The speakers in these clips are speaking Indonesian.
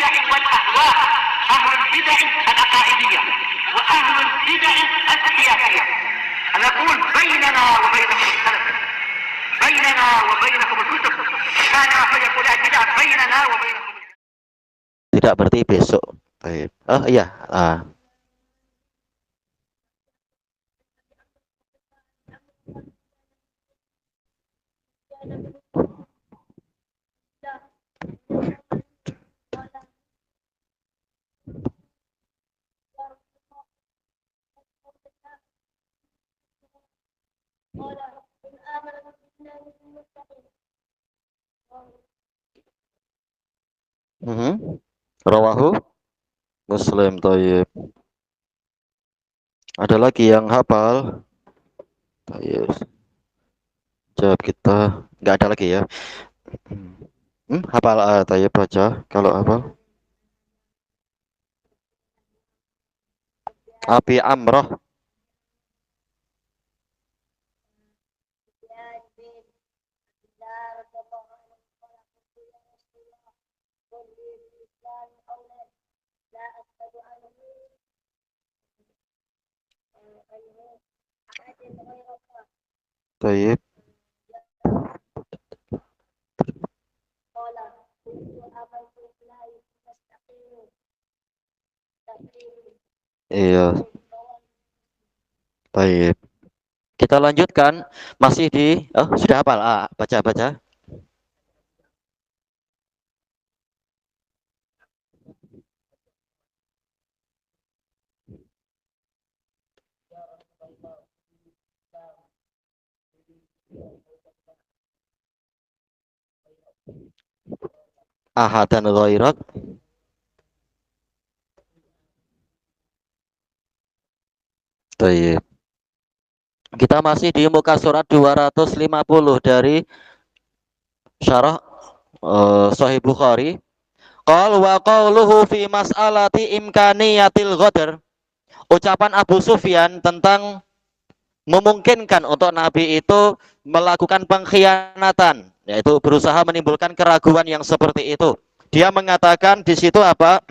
البدع والأهواء، أهل البدع العقائدية وأهل البدع السياسية. نقول بيننا وبينكم السلف، بيننا وبينكم الكتب، كان فيقول البدع بيننا وبينكم. Tidak, berarti besok. Baik. Oh iya. Rawahu Muslim. Tayyib. Ada lagi yang hafal? Tayyib. Jawab kita. Nggak ada lagi ya. Hafal. Tayyib baca. Kalau hafal. Abi Amroh. Tayyib. Iya. Baik. Kita lanjutkan masih di sudah hafal. Baca. Ahadan ghairat. Baik. Kita masih di muka surat 250 dari syarah Sahih Bukhari. Qal wa qauluhu fi mas'alati imkaniyatil ghadr. Ucapan Abu Sufyan tentang memungkinkan untuk Nabi itu melakukan pengkhianatan, yaitu berusaha menimbulkan keraguan yang seperti itu. Dia mengatakan di situ apa?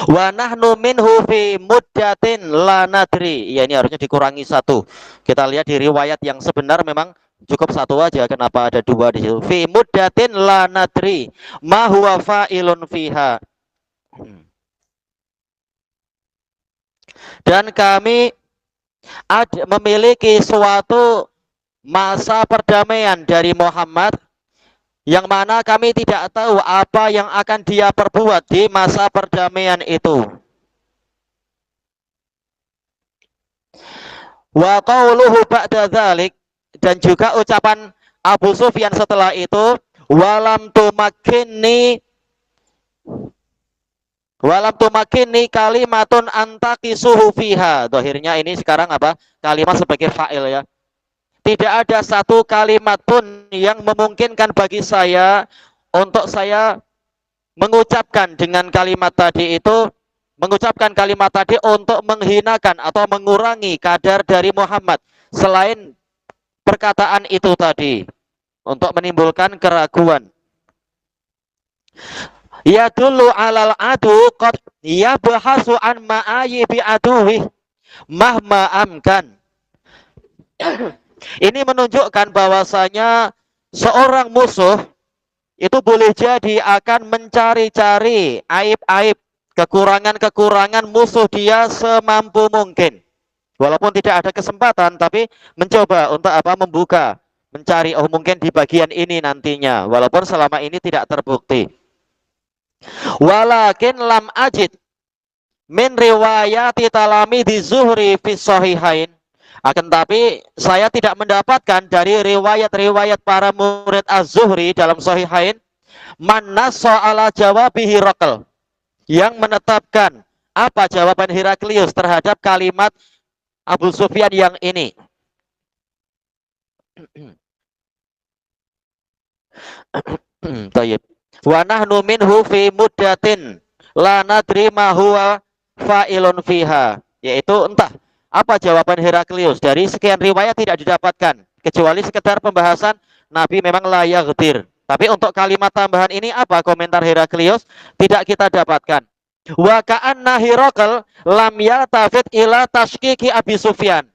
Wa nahnu minhu fi muddatin la nadri. Ya, ini harusnya dikurangi satu. Kita lihat di riwayat yang sebenar memang cukup satu aja. Kenapa ada dua di situ? Fi muddatin la nadri ma huwa fa'ilun fiha. Dan kami memiliki suatu masa perdamaian dari Muhammad yang mana kami tidak tahu apa yang akan dia perbuat di masa perdamaian itu. Wa qauluhu ba'da dzalik, dan juga ucapan Abu Sufyan setelah itu, walam tumakkinni kalimatun antaqisuhu fiha. Dohirnya ini sekarang apa? Kalimat sebagai fa'il ya. Tidak ada satu kalimat pun yang memungkinkan bagi saya untuk saya mengucapkan dengan kalimat tadi itu, mengucapkan kalimat tadi untuk menghinakan atau mengurangi kadar dari Muhammad selain perkataan itu tadi, untuk menimbulkan keraguan. Ya dulu alal adu qad yabhasu an ma'ayibi aduwi mahma amkan. Ini menunjukkan bahwasanya seorang musuh itu boleh jadi akan mencari-cari aib-aib, kekurangan-kekurangan musuh dia semampu mungkin. Walaupun tidak ada kesempatan, tapi mencoba untuk apa? Membuka, mencari, mungkin di bagian ini nantinya, walaupun selama ini tidak terbukti. Walakin lam ajid min riwayati talami di Zuhri fi sahihain. Akan tapi saya tidak mendapatkan dari riwayat-riwayat para murid Az-Zuhri dalam sahihain man nassa ala jawabihi Hirakl, yang menetapkan apa jawaban Heraklius terhadap kalimat Abu Sufyan yang ini. Tayyib. Wa nahnu minhu fi muddatin la nadri ma huwa fa'ilun fiha, yaitu entah apa jawaban Heraklius. Dari sekian riwayat tidak didapatkan kecuali sekedar pembahasan Nabi memang la yaghdir, Tapi untuk kalimat tambahan ini apa komentar Heraklius? Tidak kita dapatkan. Wa ka'anna Hirakal lam yaltafit ila tashkiki Abi Sufyan.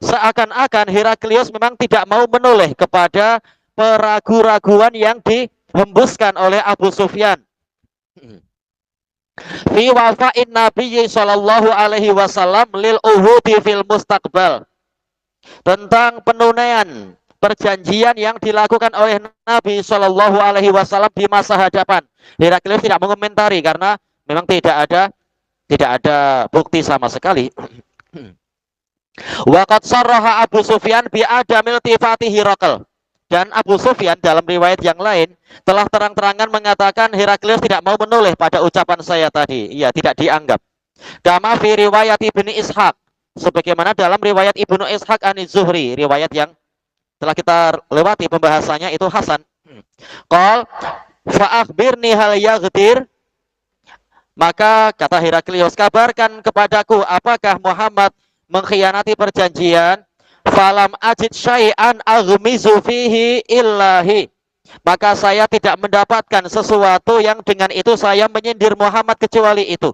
Seakan-akan Heraklius memang tidak mau menoleh kepada peragu-raguan yang dihembuskan oleh Abu Sufyan. Fi wafa'in Nabi sallallahu alaihi wasallam lil uhudi fil mustaqbal. Tentang penunaian perjanjian yang dilakukan oleh Nabi Shallallahu Alaihi Wasallam di masa hadapan. Heraklius tidak mengomentari karena memang tidak ada bukti sama sekali. Waqad sarraha Abu Sufyan bi adamil tifati Hirakl. Dan Abu Sufyan dalam riwayat yang lain telah terang-terangan mengatakan Heraklius tidak mau menoleh pada ucapan saya tadi. Iya, tidak dianggap. Kama fi riwayat Ibnu Ishaq. Sebagaimana dalam riwayat Ibnu Ishaq an-Zuhri, riwayat yang telah kita lewati pembahasannya itu Hasan. Qal fa akhbirni hal yaghdir. Maka kata Heraklius, kabarkan kepadaku apakah Muhammad mengkhianati perjanjian? Falam ajid syai'an aghmizu fihi illahi. Maka saya tidak mendapatkan sesuatu yang dengan itu saya menyindir Muhammad kecuali itu.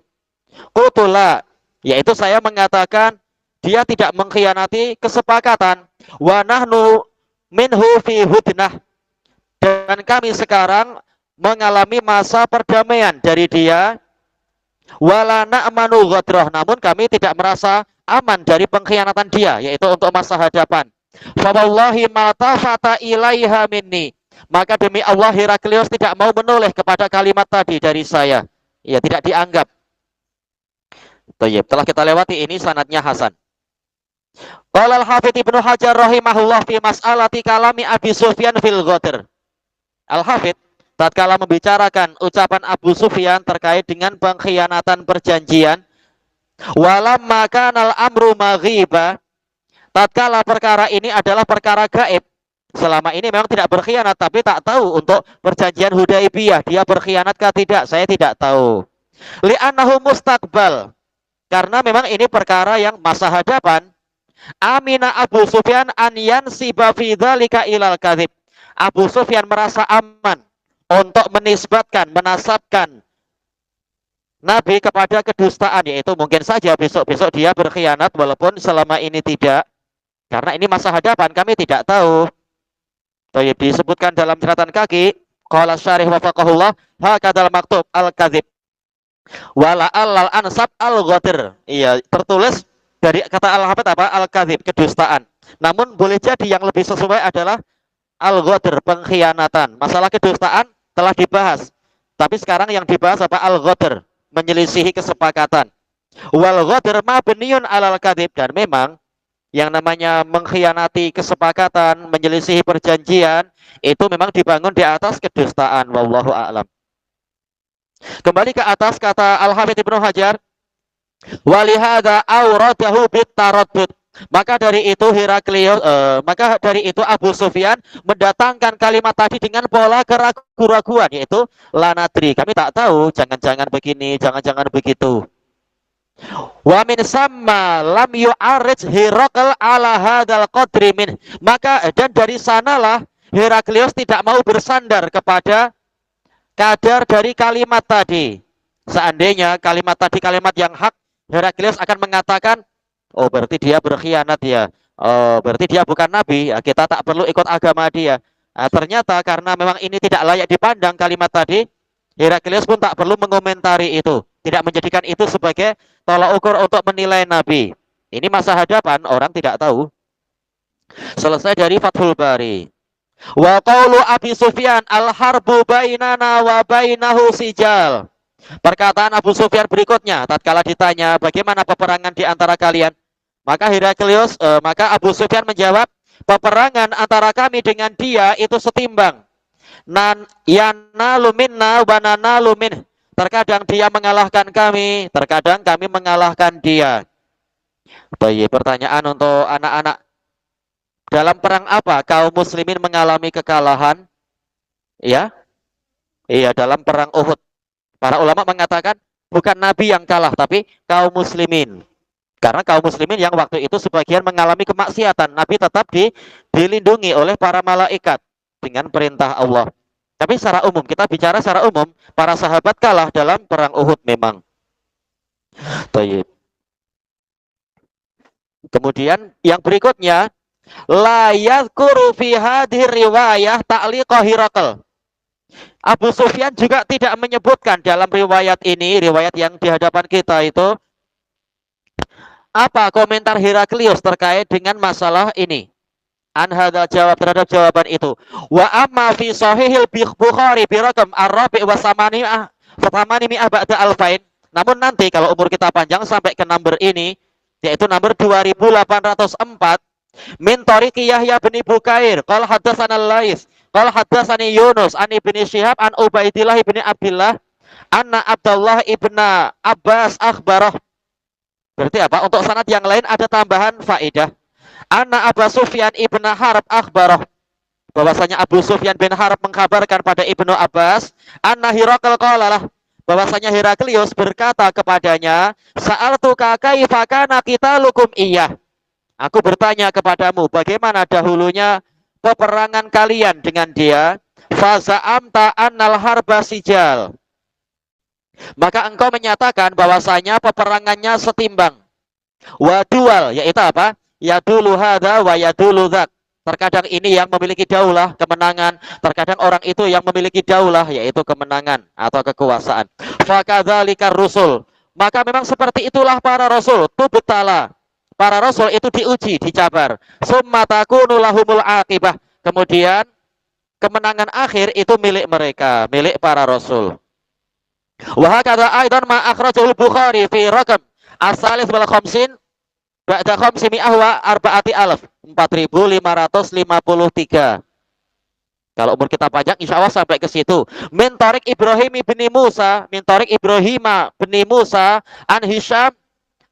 Qutula, yaitu saya mengatakan dia tidak mengkhianati kesepakatan. Wa nahnu minhu fi hudnah. Dan kami sekarang mengalami masa perdamaian dari dia. Wala na'manu ghadrah. Namun kami tidak merasa aman dari pengkhianatan dia, yaitu untuk masa hadapan. Fa wallahi ma tafata ilaiha minni. Maka demi Allah Heraklius tidak mau menoleh kepada kalimat tadi dari saya. Ya, tidak dianggap. Tayyib, telah kita lewati ini sanadnya Hasan. Qala al-Hafidz Ibnu Hajar rahimahullah fi mas'alati kalami Abi Sufyan fil Ghadr. Al-Hafidz tatkala membicarakan ucapan Abu Sufyan terkait dengan pengkhianatan perjanjian, walamma kanal amru maghiba, tatkala perkara ini adalah perkara gaib. Selama ini memang tidak berkhianat, tapi tak tahu untuk perjanjian Hudaibiyah dia berkhianatkah tidak, saya tidak tahu. Li'annahu mustaqbal, karena memang ini perkara yang masa hadapan. Amina Abu Sufyan an yansiba fi dzalika ilal kadzib. Abu Sufyan merasa aman untuk menisbatkan, menasabkan Nabi kepada kedustaan, yaitu mungkin saja besok-besok dia berkhianat walaupun selama ini tidak. Karena ini masa hadapan, kami tidak tahu. Tayyib, disebutkan dalam catatan kaki, qala syarih wafaqahullah, hakadzal maktub al-kadzib. Wala al-ansab al-ghadir. Iya, tertulis dari kata al-hafidz apa? Al-kadzib, kedustaan. Namun boleh jadi yang lebih sesuai adalah al-ghadir, pengkhianatan. Masalah kedustaan telah dibahas. Tapi sekarang yang dibahas apa? Al-ghadir, menyelisihi kesepakatan. Wal ghadir mabniun alal kadzib, dan memang yang namanya mengkhianati kesepakatan, menyelisihi perjanjian itu memang dibangun di atas kedustaan. Wallahu a'lam. Kembali ke atas kata Al-Hafidz Ibnu Hajar, walihada auradahu bitaraddud. Maka dari itu maka dari itu Abu Sufyan mendatangkan kalimat tadi dengan pola keraguan-raguan, yaitu lanadri, kami tak tahu, jangan-jangan begini, jangan-jangan begitu. Wa min samma lam yu'arij Hirakl ala hadzal qadri min. Maka dan dari sanalah Heraklius tidak mau bersandar kepada kadar dari kalimat tadi. Seandainya kalimat tadi kalimat yang hak, Heraklius akan mengatakan, oh berarti dia berkhianat ya, oh berarti dia bukan nabi ya, kita tak perlu ikut agama dia. Nah, ternyata karena memang ini tidak layak dipandang kalimat tadi, Heraklius pun tak perlu mengomentari itu, tidak menjadikan itu sebagai tolak ukur untuk menilai nabi. Ini masa hadapan, orang tidak tahu. Selesai dari Fathul Bari. Wa qaulu Abi Sufyan al-harbu bainana wa bainahu sijal. Perkataan Abu Sufyan berikutnya tatkala ditanya bagaimana peperangan di antara kalian, maka maka Abu Sufyan menjawab, peperangan antara kami dengan dia itu setimbang. Yanalu minna wa nanalu min. Terkadang dia mengalahkan kami, terkadang kami mengalahkan dia. Baik, pertanyaan untuk anak-anak. Dalam perang apa kaum muslimin mengalami kekalahan? Ya? Iya, dalam perang Uhud. Para ulama mengatakan bukan Nabi yang kalah, tapi kaum muslimin. Karena kaum muslimin yang waktu itu sebagian mengalami kemaksiatan, Nabi tetap dilindungi oleh para malaikat dengan perintah Allah. Tapi secara umum, kita bicara secara umum, para sahabat kalah dalam perang Uhud memang. Tayyib. Kemudian yang berikutnya, la yadhkuru fi hadhihi riwayah ta'liqa Hirakal. Abu Sufyan juga tidak menyebutkan dalam riwayat ini, riwayat yang di hadapan kita itu, apa komentar Heraklius terkait dengan masalah ini. An hadza jawab terhadap jawaban itu. Wa amma fi sahihil Bukhari bi raqam ar-rabi' wa samaniyah ba'da alfain. Namun nanti kalau umur kita panjang sampai ke number ini, yaitu nomor 2804, min tariqi Yahya bin Bukair qala haddatsana Lais qala haddatsani Yunus an ibni Syihab an Ubaidillah ibni Abdullah anna Abdullah ibna Abbas akhbarah. Berarti apa? Untuk sanad yang lain ada tambahan faedah. Anna Abu Sufyan ibn Harb akhbarah, bahwasanya Abu Sufyan bin Harb mengkabarkan pada Ibnu Abbas, anna Hirakal qalalah, bahwasanya Heraklius berkata kepadanya, sa'altuka kaifa kana qitalukum iyyah. Aku bertanya kepadamu bagaimana dahulunya peperangan kalian dengan dia. Fa za'amta annal harba sijal. Maka engkau menyatakan bahwasanya peperangannya setimbang. Wa dual, yaitu apa? Ya dulu hadza wa ya dulu dzak. Terkadang ini yang memiliki daulah, kemenangan. Terkadang orang itu yang memiliki daulah, yaitu kemenangan atau kekuasaan. Fakadzalika rusul. Maka memang seperti itulah para rasul. Tubtala. Para rasul itu diuji, dicabar. Summa takunu lahumul aqibah. Kemudian kemenangan akhir itu milik mereka, milik para rasul. Wa hakadha aidan ma akhrajul Bukhari fi raqam as-salis wal khamsin ba'da khamsimi'ah wa arba'ati alaf, 4553. Kalau umur kita panjang insya Allah sampai ke situ. Min tariq Ibrahim bin Musa, min tariq Ibrahim bin Musa an Hisham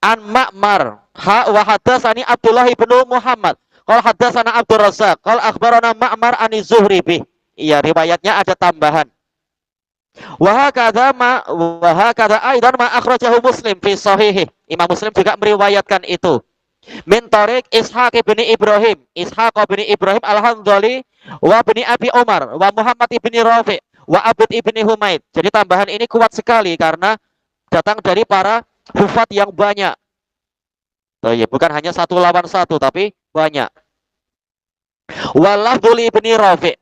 an Ma'mar wa haddatsani Abdullah bin Muhammad qala haddatsana Abdur Razzaq qala akhbarana Ma'mar an Zuhri bih. Iya, riwayatnya ada tambahan. Wa hakadha aidan ma akhrajahu Muslim fi sahihih. Imam Muslim juga meriwayatkan itu. Min tariq Ishaq bin Ibrahim, Ishaq bin Ibrahim Al-Hanzali wa bin Abi Umar wa Muhammad bin Rafi wa Abd ibn Humaid. Jadi tambahan ini kuat sekali karena datang dari para hufat yang banyak. Bukan hanya satu lawan satu tapi banyak. Wa lafduli bin Rafi.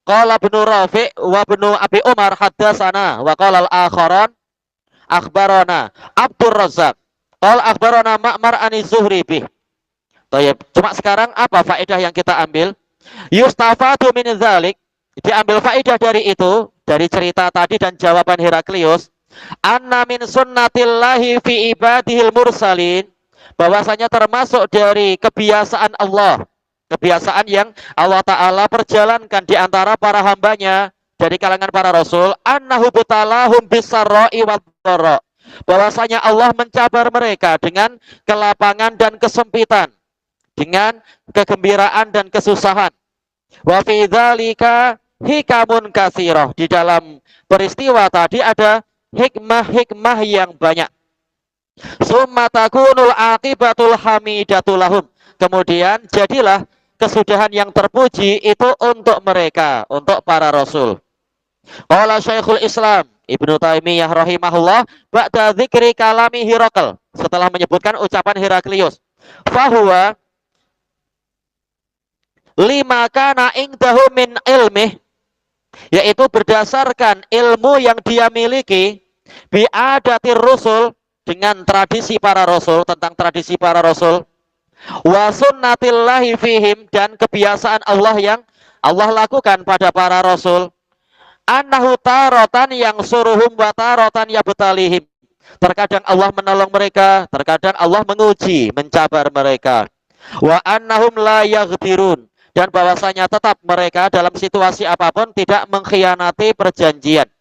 Qala bin Rafi wa bin Abi Umar haddatsana wa qala al-akharan akhbarana Abdur Razzaq qala akhbarana Ma'mar an Zuhri bih. Cuma sekarang apa faedah yang kita ambil? Yustafadu min dzalik, diambil faedah dari itu, dari cerita tadi dan jawaban Heraklius, anna min sunnatillahi fi ibadihil mursalin, bahwasanya termasuk dari kebiasaan Allah, kebiasaan yang Allah Ta'ala perjalankan di antara para hambanya dari kalangan para rasul, annahu butalahum bisarra'i wadh-dharra, bahwasanya Allah mencabar mereka dengan kelapangan dan kesempitan, dengan kegembiraan dan kesusahan. Wa fi dzalika hikamun katsirah, di dalam peristiwa tadi ada hikmah-hikmah yang banyak. Summa takunul aqibatul hamidatul lahum, kemudian jadilah kesudahan yang terpuji itu untuk mereka, untuk para rasul. Qala Syekhul Islam Ibnu Taimiyah rahimahullah ba'da dzikri kalami Hirakal, setelah menyebutkan ucapan Heraklius, fahuwa lima kana indahu min ilmih, yaitu berdasarkan ilmu yang dia miliki, bi'adatir rusul, dengan tradisi para rasul, tentang tradisi para rasul, wa sunnatillahi fihim, dan kebiasaan Allah yang Allah lakukan pada para rasul, annahu tarotan yang suruhum wa tarotan yabtalihim, terkadang Allah menolong mereka, terkadang Allah menguji, mencabar mereka, wa annahum la yaghfirun, dan bahwasanya tetap mereka dalam situasi apapun tidak mengkhianati perjanjian.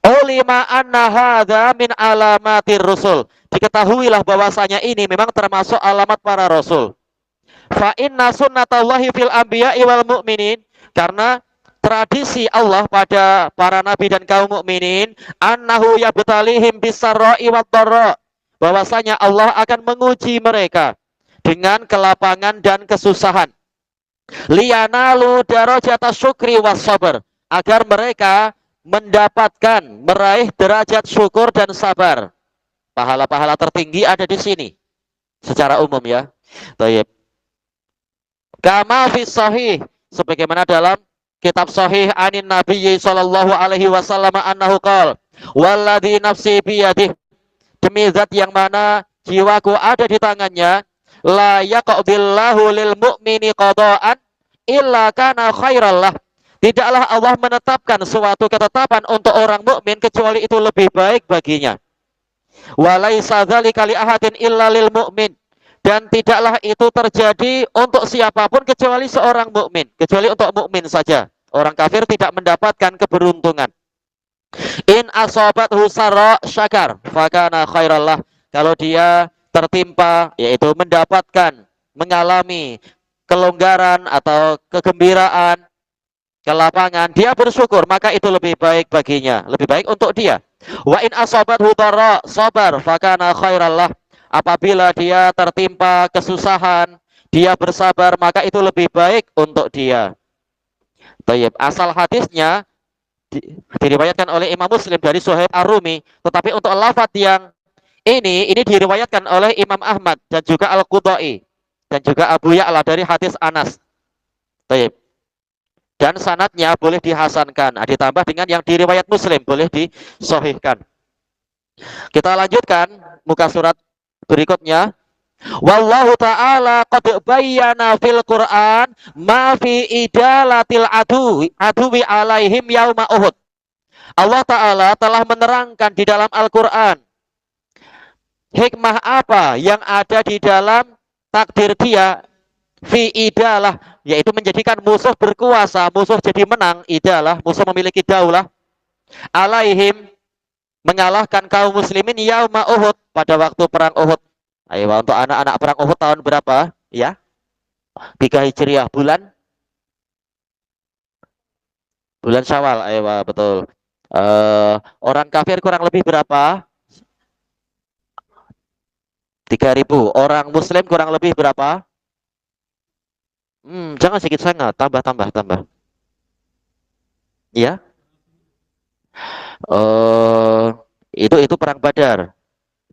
Ulima anna hadza min alamatir rusul, diketahuilah bahwasanya ini memang termasuk alamat para rasul. Fa inna sunnatallahi fil anbiya'i wal mu'minin, karena tradisi Allah pada para nabi dan kaum mukminin, annahu yabtalihim bisarra'i wadh-dharra, bahwasanya Allah akan menguji mereka dengan kelapangan dan kesusahan. Liyanalu darajata syukri was sabar, agar mereka mendapatkan meraih derajat syukur dan sabar. Pahala-pahala tertinggi ada di sini secara umum ya. Baik. Kama fi sahih, sebagaimana dalam kitab sahih anin Nabi sallallahu alaihi wasallam annahu qala walladzi nafsi biyadihi, demi zat yang mana jiwaku ada di tangannya, la yaqbillahu lil mu'mini qada'an illa kana khairallah. Tidaklah Allah menetapkan suatu ketetapan untuk orang mukmin kecuali itu lebih baik baginya. Walaisa dzalika li ahadin illa lil mu'min, dan tidaklah itu terjadi untuk siapapun kecuali seorang mukmin, kecuali untuk mukmin saja. Orang kafir tidak mendapatkan keberuntungan. In asobathu sarra syakar fakana khairallah. Kalau dia tertimpa, yaitu mendapatkan, mengalami kelonggaran atau kegembiraan, kelapangan, dia bersyukur, maka itu lebih baik baginya, lebih baik untuk dia. Wa in asobathu dharra sabar fakana khairallah. Apabila dia tertimpa kesusahan, dia bersabar, maka itu lebih baik untuk dia. Tayyib. Asal hadisnya diriwayatkan oleh Imam Muslim dari Suhaib Ar-Rumi, tetapi untuk lafaz yang ini diriwayatkan oleh Imam Ahmad dan juga Al-Qudai dan juga Abu Ya'la dari hadis Anas. Tayyib. Dan sanadnya boleh dihasankan, ditambah dengan yang diriwayat Muslim boleh disahihkan. Kita lanjutkan muka surat berikutnya. Wallahu ta'ala qad bayyana fil Qur'an ma fi idalatil aduwi alaihim yauma Uhud. Allah Ta'ala telah menerangkan di dalam Al-Quran hikmah apa yang ada di dalam takdir dia fi idalah, yaitu menjadikan musuh berkuasa, musuh jadi menang, idalah, musuh memiliki daulah, alaihim, mengalahkan kaum muslimin yauma Uhud, pada waktu perang Uhud. Ayo, untuk anak-anak perang Uhud tahun berapa? Ya, 3 Hijriah, bulan Syawal. Ayo, betul. Orang kafir kurang lebih berapa? 3.000. Orang muslim kurang lebih berapa? Jangan sedikit sangat, tambah. Ya. Itu perang Badar.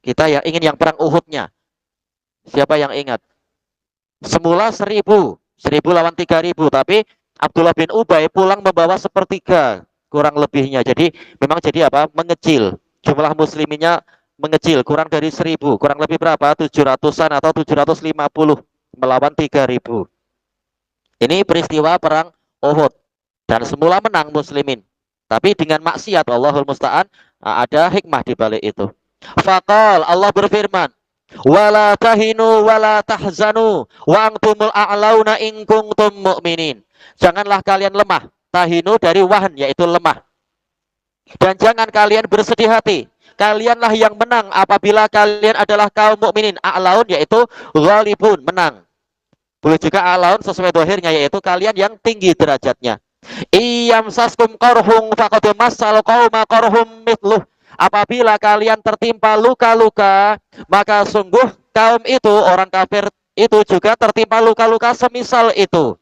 Kita yang ingin yang perang Uhudnya. Siapa yang ingat? Semula 1.000 lawan 3.000, tapi Abdullah bin Ubay pulang membawa 1/3 kurang lebihnya. Jadi memang jadi apa? Mengecil. Jumlah musliminnya mengecil, kurang dari 1.000, kurang lebih berapa? 700-an atau 750 melawan 3.000. Ini peristiwa perang Uhud dan semula menang muslimin. Tapi dengan maksiat, Allahul musta'an, ada hikmah di balik itu. Faqal, Allah berfirman, wala tahinu wala tahzanu wa antumul a'launa in kuntum mu'minin. Janganlah kalian lemah. Tahinu dari wahan, yaitu lemah. Dan jangan kalian bersedih hati. Kalianlah yang menang apabila kalian adalah kaum mukminin. A'laun yaitu ghalibun, menang. Boleh juga a'laun sesuai dohirnya, yaitu kalian yang tinggi derajatnya. Iyam saskum qarhum faqad massal qauma qarhum mithluh. Apabila kalian tertimpa luka-luka, maka sungguh kaum itu, orang kafir itu juga tertimpa luka-luka semisal itu.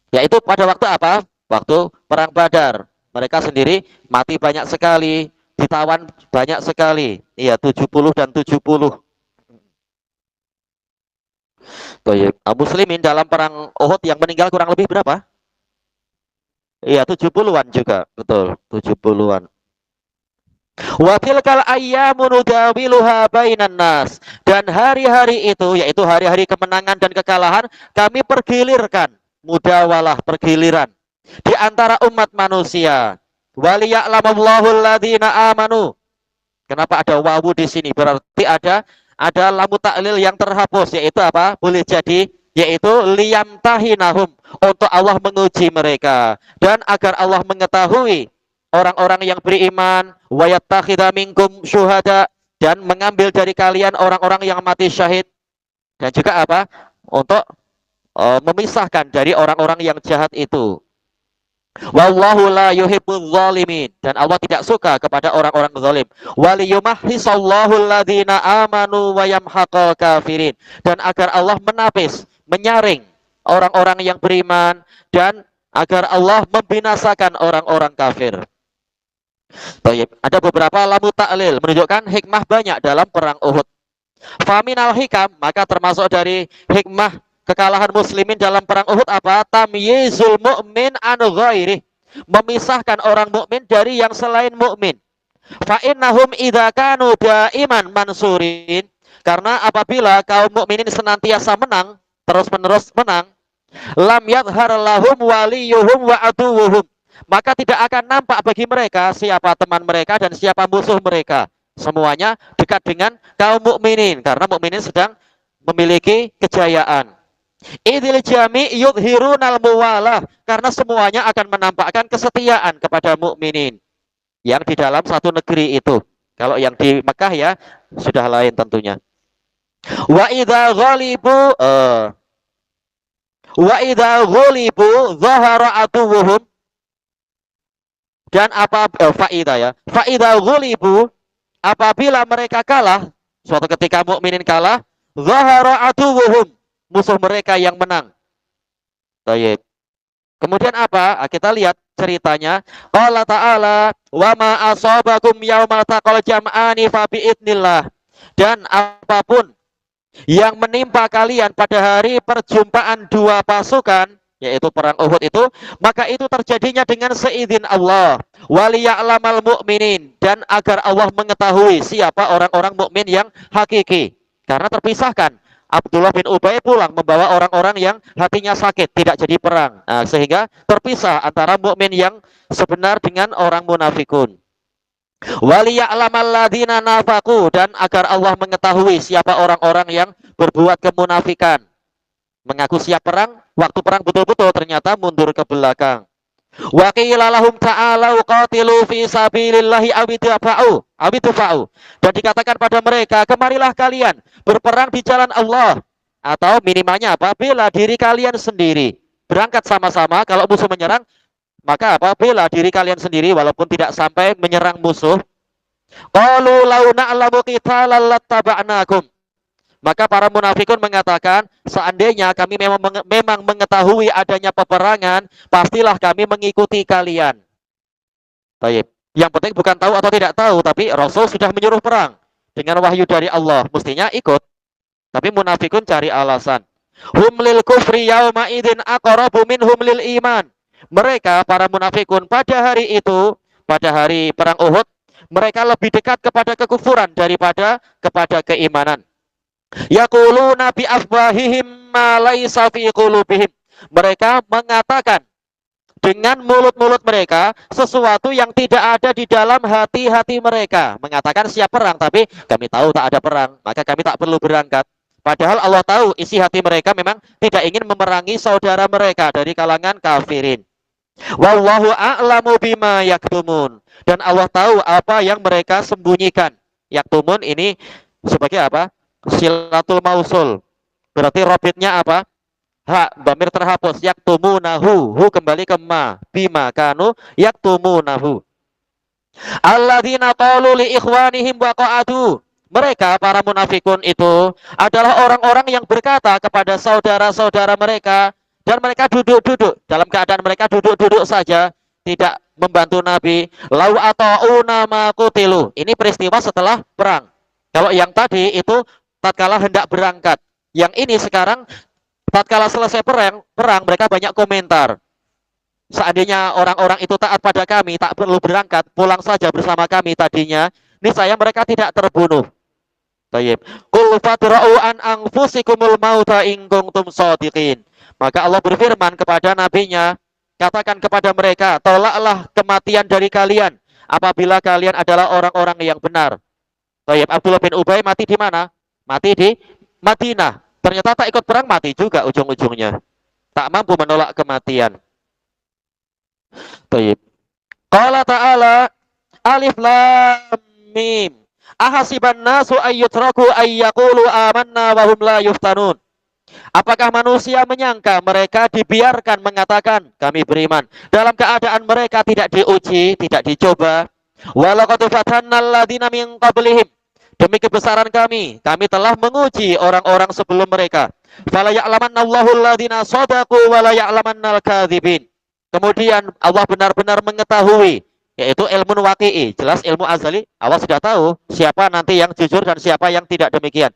Yaitu pada waktu apa? Waktu perang Badar. Mereka sendiri mati banyak sekali, ditawan banyak sekali. Iya, 70 dan 70. Muslimin dalam perang Uhud yang meninggal kurang lebih berapa? Iya, 70-an juga, betul, 70-an. Wa tilkal ayyamu nudawiluha bainan nas, dan hari-hari itu, yaitu hari-hari kemenangan dan kekalahan, kami pergilirkan, mudawalah, pergiliran di antara umat manusia. Waliya'lamallahu alladzina amanu. Kenapa ada wawu di sini? Berarti ada lamu ta'lil yang terhapus, yaitu apa? Boleh jadi yaitu liyamtahinahum, untuk Allah menguji mereka dan agar Allah mengetahui orang-orang yang beriman, wa yattakhidha minkum syuhada, dan mengambil dari kalian orang-orang yang mati syahid, dan juga apa? Untuk memisahkan dari orang-orang yang jahat itu. Wallahu la yuhibbul zalimin, dan Allah tidak suka kepada orang-orang zalim. Waliyumahhisallahu alladzina amanu wa yamhaqal kafirin, dan agar Allah menapis, menyaring orang-orang yang beriman dan agar Allah membinasakan orang-orang kafir. Baik, ada beberapa lamu ta'lil menunjukkan hikmah banyak dalam perang Uhud. Faminal hikam, maka termasuk dari hikmah kekalahan muslimin dalam perang Uhud apa? Tamyizul mu'min an ghairi. Memisahkan orang mukmin dari yang selain mukmin. Fa innahum idza kanu daiman mansurin. Karena apabila kaum mukminin senantiasa menang, terus-menerus menang, lam yadhhar lahum waliyuhum wa aduwuhum, maka tidak akan nampak bagi mereka siapa teman mereka dan siapa musuh mereka. Semuanya dekat dengan kaum mukminin karena mukminin sedang memiliki kejayaan. Idil jami' yudhirunal muwalah, karena semuanya akan menampakkan kesetiaan kepada mukminin yang di dalam satu negeri itu. Kalau yang di Mekah ya sudah lain tentunya. Wa idza ghalibu wa idza ghulibu dhahara aduwwuhum, dan apa faida ya. Faida ghulibu, apabila mereka kalah, suatu ketika mukminin kalah, zahara aduwwuhum, musuh mereka yang menang. Baik. Kemudian apa? Kita lihat ceritanya. Qala ta'ala, "Wa ma asabakum yaumal taqal jam'ani fa biidznillah." Dan apapun yang menimpa kalian pada hari perjumpaan dua pasukan, yaitu perang Uhud itu, maka itu terjadinya dengan seizin Allah. Waliya'lamal mu'minin, dan agar Allah mengetahui siapa orang-orang mukmin yang hakiki. Karena terpisahkan. Abdullah bin Ubay pulang membawa orang-orang yang hatinya sakit, tidak jadi perang. Nah, sehingga terpisah antara mukmin yang sebenar dengan orang munafikun. Waliya'lamal ladzina nafaqu, dan agar Allah mengetahui siapa orang-orang yang berbuat kemunafikan. Mengaku siap perang, waktu perang betul-betul ternyata mundur ke belakang. Wa qila lahum ta'alu qatilu fi sabilillahi awidfa'u. Dan dikatakan pada mereka, kemarilah kalian berperang di jalan Allah, atau minimalnya apa? Bela diri kalian sendiri. Berangkat sama-sama, kalau musuh menyerang, maka apa? Bela diri kalian sendiri walaupun tidak sampai menyerang musuh. Qalu law na'lamu qitalan lattaba'nakum. Maka para munafikun mengatakan, seandainya kami memang mengetahui adanya peperangan, pastilah kami mengikuti kalian. Baik. Yang penting bukan tahu atau tidak tahu, tapi Rasul sudah menyuruh perang dengan wahyu dari Allah, mestinya ikut. Tapi munafikun cari alasan. Hum lil kufri yauma idzin aqrabu minhum lil iman. Mereka para munafikun pada hari itu, pada hari perang Uhud, mereka lebih dekat kepada kekufuran daripada kepada keimanan. Yaquluna bi afwahihim ma laisa fi qulubihim. Mereka mengatakan dengan mulut-mulut mereka sesuatu yang tidak ada di dalam hati-hati mereka. Mengatakan siap perang, tapi kami tahu tak ada perang, maka kami tak perlu berangkat. Padahal Allah tahu isi hati mereka memang tidak ingin memerangi saudara mereka dari kalangan kafirin. Wallahu a'lamu bima yaktumun. Dan Allah tahu apa yang mereka sembunyikan. Yaktumun ini sebagai apa? Silatul mausul. Berarti robitnya apa? Ha, dhamir terhapus. Yaktumunahu. Hu kembali ke ma. Bima kanu yaktumunahu. Alladzina qalu li ikhwanihim wa qa'adu. Mereka para munafikun itu adalah orang-orang yang berkata kepada saudara-saudara mereka, dan mereka duduk-duduk dalam keadaan mereka duduk-duduk saja, tidak membantu Nabi. Lau ata'una ma qutilu. Ini peristiwa setelah perang. Kalau yang tadi itu tatkala hendak berangkat. Yang ini sekarang tatkala selesai perang mereka banyak komentar. Seandainya orang-orang itu taat pada kami, tak perlu berangkat, pulang saja bersama kami tadinya, niscaya mereka tidak terbunuh. Baik. Qul fadra'u an anfusikumul mauta in kuntum shadiqin. Maka Allah berfirman kepada nabinya, katakan kepada mereka, tolaklah kematian dari kalian apabila kalian adalah orang-orang yang benar. Baik, Abdullah bin Ubay mati di mana? Mati di Madinah. Ternyata tak ikut perang, mati juga ujung-ujungnya. Tak mampu menolak kematian. Baik. Qala ta'ala, Alif Lam Mim. Ahasiban nasu ayyutraku ayyaqulu amanna wa hum la yuftanun. Apakah manusia menyangka mereka dibiarkan mengatakan kami beriman dalam keadaan mereka tidak diuji, tidak dicoba? Walaqad fatanna alladziina min qablihim. Demi kebesaran kami telah menguji orang-orang sebelum mereka. Fala ya'lamanna Allahu alladziina shadaqu wa la ya'lamannal kadzibin. Kemudian Allah benar-benar mengetahui, yaitu ilmu waqi'i. Jelas ilmu azali, Allah sudah tahu siapa nanti yang jujur dan siapa yang tidak demikian.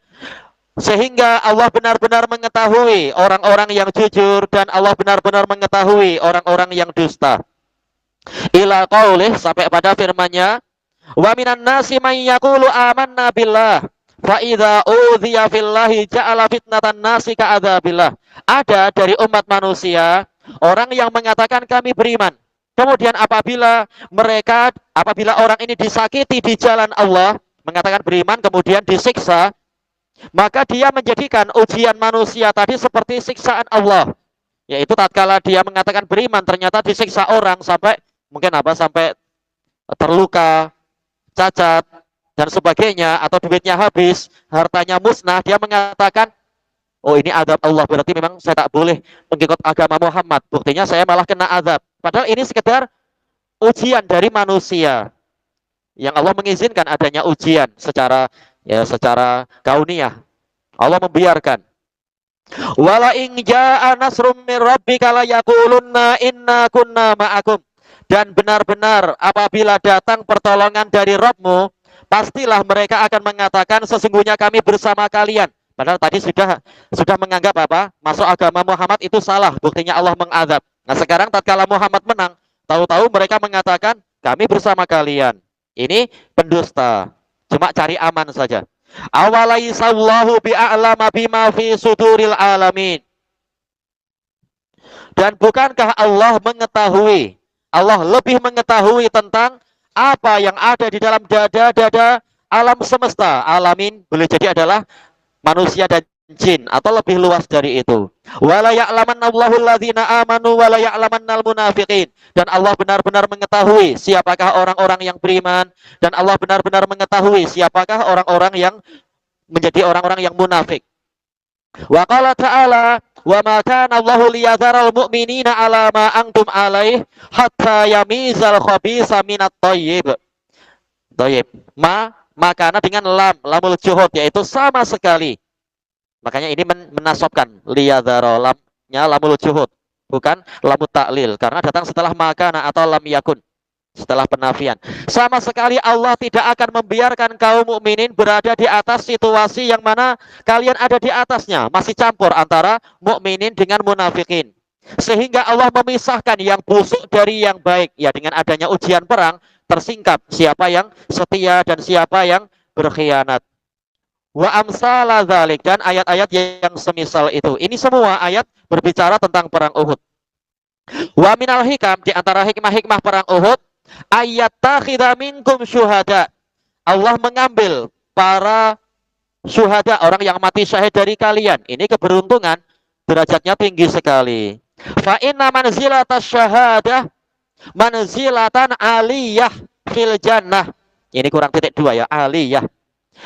Sehingga Allah benar-benar mengetahui orang-orang yang jujur dan Allah benar-benar mengetahui orang-orang yang dusta. Ila qaulih, sampai pada firman-Nya, wa minan nasi may yaqulu amanna billah fa idza udhiya fillahi ja'ala fitnatan nasi ka'adzabillah. Ada dari umat manusia orang yang mengatakan kami beriman. Kemudian apabila orang ini disakiti di jalan Allah, mengatakan beriman kemudian disiksa, maka dia menjadikan ujian manusia tadi seperti siksaan Allah. Yaitu tatkala dia mengatakan beriman ternyata disiksa orang sampai mungkin sampai terluka, cacat dan sebagainya, atau duitnya habis, hartanya musnah, dia mengatakan, oh ini azab Allah, berarti memang saya tak boleh mengikut agama Muhammad. Buktinya saya malah kena azab. Padahal ini sekedar ujian dari manusia. Yang Allah mengizinkan adanya ujian secara kauniyah. Allah membiarkan. Wala in jaa nasrum min rabbika la yaqulunna inna kunna ma'akum. Dan benar-benar apabila datang pertolongan dari Rabb-Mu, pastilah mereka akan mengatakan sesungguhnya kami bersama kalian. Padahal tadi sudah menganggap masuk agama Muhammad itu salah, buktinya Allah mengazab. Nah sekarang tatkala Muhammad menang, tahu-tahu mereka mengatakan kami bersama kalian. Ini pendusta, cuma cari aman saja. Awalaisallahu bi'a'lama bima fi suduril alamin. Dan bukankah Allah mengetahui, Allah lebih mengetahui tentang apa yang ada di dalam dada-dada alam semesta. Alamin boleh jadi adalah manusia dan jin atau lebih luas dari itu. Wala ya'lamannallahu alladzina amanu wala ya'lamannal munafiqin. Dan Allah benar-benar mengetahui siapakah orang-orang yang beriman dan Allah benar-benar mengetahui siapakah orang-orang yang menjadi orang-orang yang munafik. Wa qala ta'ala wa ma kana Allahu liyadharal mu'minina ala ma antum alaih hatta yamizal khabisa minat thayyib. Thayyib. Makana dengan lamul juhud, yaitu sama sekali. Makanya ini menasabkan liyadhara, lamnya lamul juhud, bukan lamut ta'lil, karena datang setelah makana atau lam yakun, setelah penafian. Sama sekali Allah tidak akan membiarkan kaum mukminin berada di atas situasi yang mana kalian ada di atasnya, masih campur antara mukminin dengan munafikin. Sehingga Allah memisahkan yang busuk dari yang baik. Ya dengan adanya ujian perang, tersingkap siapa yang setia dan siapa yang berkhianat. Wa amsala dzalik, dan ayat-ayat yang semisal itu. Ini semua ayat berbicara tentang perang Uhud. Wa minal hikam, di antara hikmah-hikmah perang Uhud, ayat takhidha minkum syuhada. Allah mengambil para syuhada, orang yang mati syahid dari kalian. Ini keberuntungan, derajatnya tinggi sekali. Fa inna manzilatas syahadah manzilatan aliyah fil jannah. Ini kurang titik 2 ya, aliyah.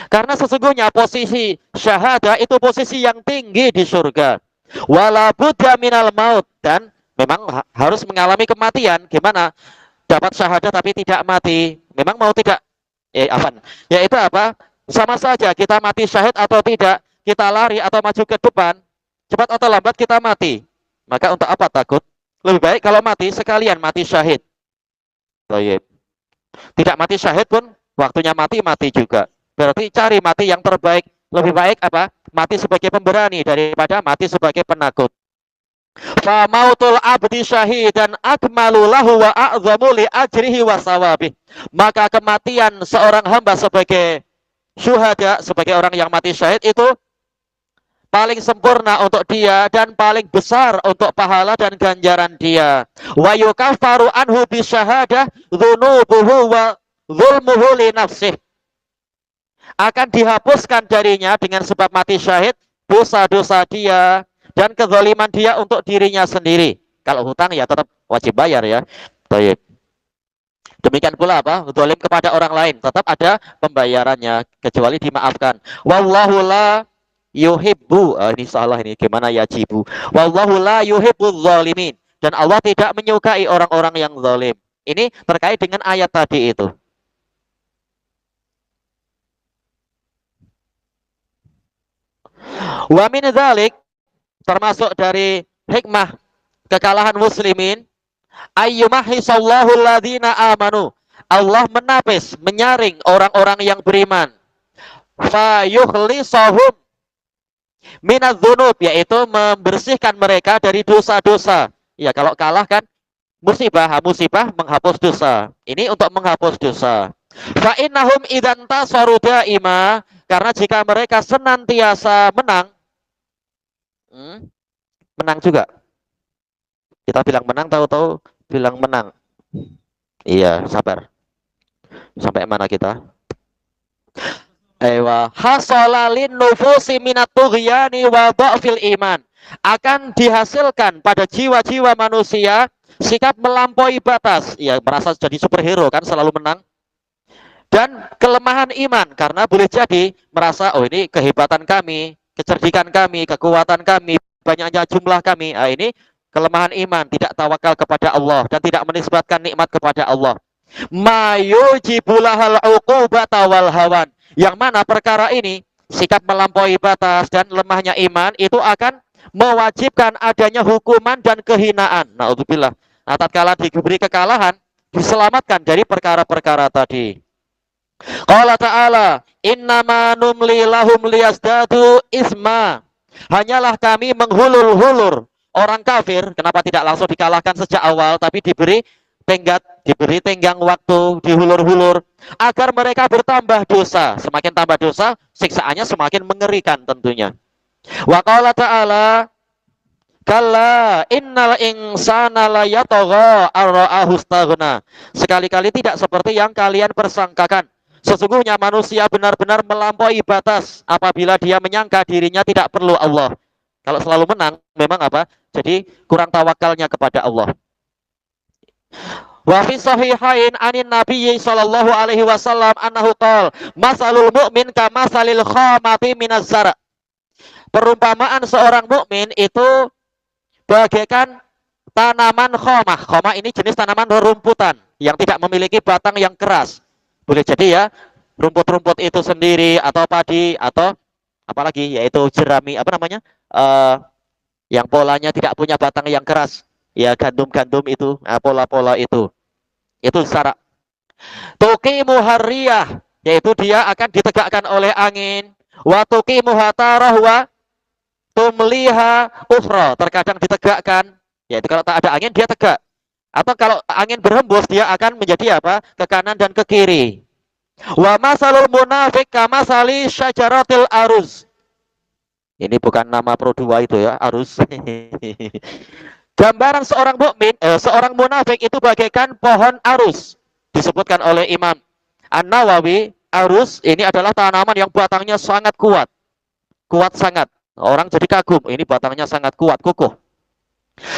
Karena sesungguhnya posisi syahadah itu posisi yang tinggi di surga. Wala budda minal maut, dan memang harus mengalami kematian. Gimana dapat syahadah tapi tidak mati? Memang mau tidak? Yaitu apa? Sama saja kita mati syahid atau tidak, kita lari atau maju ke depan, cepat atau lambat kita mati. Maka untuk apa takut? Lebih baik kalau mati sekalian mati syahid. Tidak mati syahid pun waktunya mati juga. Berarti cari mati yang terbaik. Lebih baik mati sebagai pemberani daripada mati sebagai penakut. Fa mautul abdi syahidan akmalu lahu wa a'zamu li ajrihi wa sawabih. Maka kematian seorang hamba sebagai syuhada, sebagai orang yang mati syahid itu paling sempurna untuk dia dan paling besar untuk pahala dan ganjaran dia. Wa yukaffaru anhu bisyahadah dzunubuhu wa dzulmuhu li nafsih. Akan dihapuskan darinya dengan sebab mati syahid dosa-dosa dia dan kezaliman dia untuk dirinya sendiri. Kalau hutang ya tetap wajib bayar ya. Baik. Demikian pula zalim kepada orang lain tetap ada pembayarannya kecuali dimaafkan. Wallahu la yuhibbu, ini salah ini, gimana yajibu. Wallahu la yuhibbul zalimin, dan Allah tidak menyukai orang-orang yang zalim. Ini terkait dengan ayat tadi itu. Wa min dzalik, termasuk dari hikmah kekalahan muslimin, Ayyumahisallahu alladhina amanu. Allah menapis, menyaring orang-orang yang beriman. Fayukhlisahum minadz-dzunub, yaitu membersihkan mereka dari dosa-dosa. Ya, kalau kalah kan musibah, musibah menghapus dosa. Ini untuk menghapus dosa. Fa innahum idzan tasaru daima, karena jika mereka senantiasa menang, menang juga. Kita bilang menang, tahu-tahu bilang menang. Iya, sabar. Sampai mana kita? Ewa hasolalin nufusi minat tughyani wa dha'fil iman, akan dihasilkan pada jiwa-jiwa manusia sikap melampaui batas, ya merasa jadi superhero kan, selalu menang, dan kelemahan iman, karena boleh jadi merasa oh ini kehebatan kami, kecerdikan kami, kekuatan kami, banyaknya jumlah kami. Nah, ini kelemahan iman, tidak tawakal kepada Allah dan tidak menisbatkan nikmat kepada Allah. Mayujibulahal uqubata wal hawan, yang mana perkara ini, sikap melampaui batas dan lemahnya iman itu akan mewajibkan adanya hukuman dan kehinaan. Naudzubillah. Nah, tatkala diberi kekalahan, diselamatkan dari perkara-perkara tadi. Qala ta'ala, innama numli lahum liyazdadu isma. Hanyalah kami menghulur-hulur orang kafir. Kenapa tidak langsung dikalahkan sejak awal, tapi diberi tenggat, diberi tenggang waktu, dihulur-hulur agar mereka bertambah dosa. Semakin tambah dosa, siksaannya semakin mengerikan tentunya. Wa qala ta'ala, kalla innal insana la yatagha ar-ra'ahu istaghna. Sekali-kali tidak seperti yang kalian persangkakan. Sesungguhnya manusia benar-benar melampaui batas apabila dia menyangka dirinya tidak perlu Allah. Kalau selalu menang, memang apa? Jadi kurang tawakalnya kepada Allah. Wa fi sahihain anin nabiyyi sallallahu alaihi wasallam annahu qala masalul mu'min kamasalil khamati minaz zara. Perumpamaan seorang mukmin itu bagaikan tanaman khomah. Khomah ini jenis tanaman rumputan yang tidak memiliki batang yang keras. Boleh jadi ya rumput-rumput itu sendiri, atau padi, atau apalagi yaitu jerami, apa namanya, yang polanya tidak punya batang yang keras. Ya gandum-gandum itu, pola-pola itu syarat. Tuqimu harriyah, yaitu dia akan ditegakkan oleh angin. Wa tuqimu hatarah wa tumliha ukhra, terkadang ditegakkan, yaitu kalau tak ada angin dia tegak, atau kalau angin berhembus dia akan menjadi apa, ke kanan dan ke kiri. Wa masalul munafik kamasali syajaratil aruz. Ini bukan nama Pro 2 itu ya, aruz. Gambaran seorang mukmin, seorang munafik itu bagaikan pohon aruz. Disebutkan oleh Imam An-Nawawi, aruz ini adalah tanaman yang batangnya sangat kuat. Kuat sangat. Orang jadi kagum, ini batangnya sangat kuat, kukuh.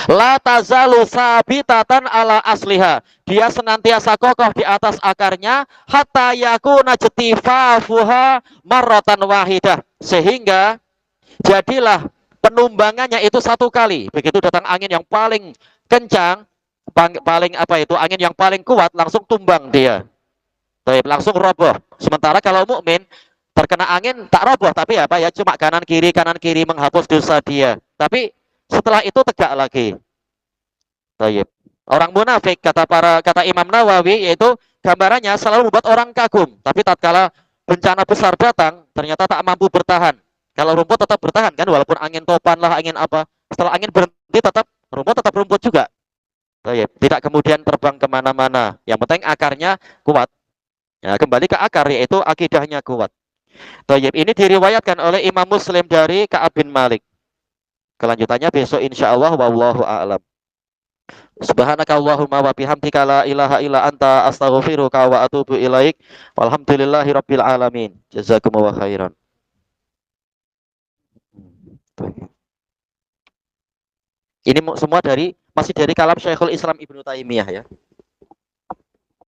La tazalu sabitatan ala asliha. Dia senantiasa kokoh di atas akarnya hatta yakuna jtifafuha marratan wahidah. Sehingga jadilah penumbangannya itu satu kali. Begitu datang angin yang paling kencang, paling apa itu, angin yang paling kuat, langsung tumbang dia. Langsung roboh. Sementara kalau mukmin terkena angin tak roboh, tapi apa ya, cuma kanan kiri menghapus dosa dia. Tapi setelah itu tegak lagi. Tayyib. Orang munafik, kata Imam Nawawi, yaitu gambarannya selalu membuat orang kagum, tapi tatkala bencana besar datang ternyata tak mampu bertahan. Kalau rumput tetap bertahan kan, walaupun angin topan lah, angin apa, setelah angin berhenti tetap rumput juga. Tayyib. Tidak kemudian terbang kemana-mana. Yang penting akarnya kuat. Ya, kembali ke akar, yaitu akidahnya kuat. Tayyib. Ini diriwayatkan oleh Imam Muslim dari Ka'ab bin Malik. Kelanjutannya besok insyaallah, wallahu a'lam. Subhanakallahumma wa bihamdika la ilaha illa anta astaghfiruka wa atubu ilaik. Walhamdulillahi rabbil alamin. Jazakumullahu khairan. Ini semua masih dari kalam Syekhul Islam Ibnu Taimiyah ya.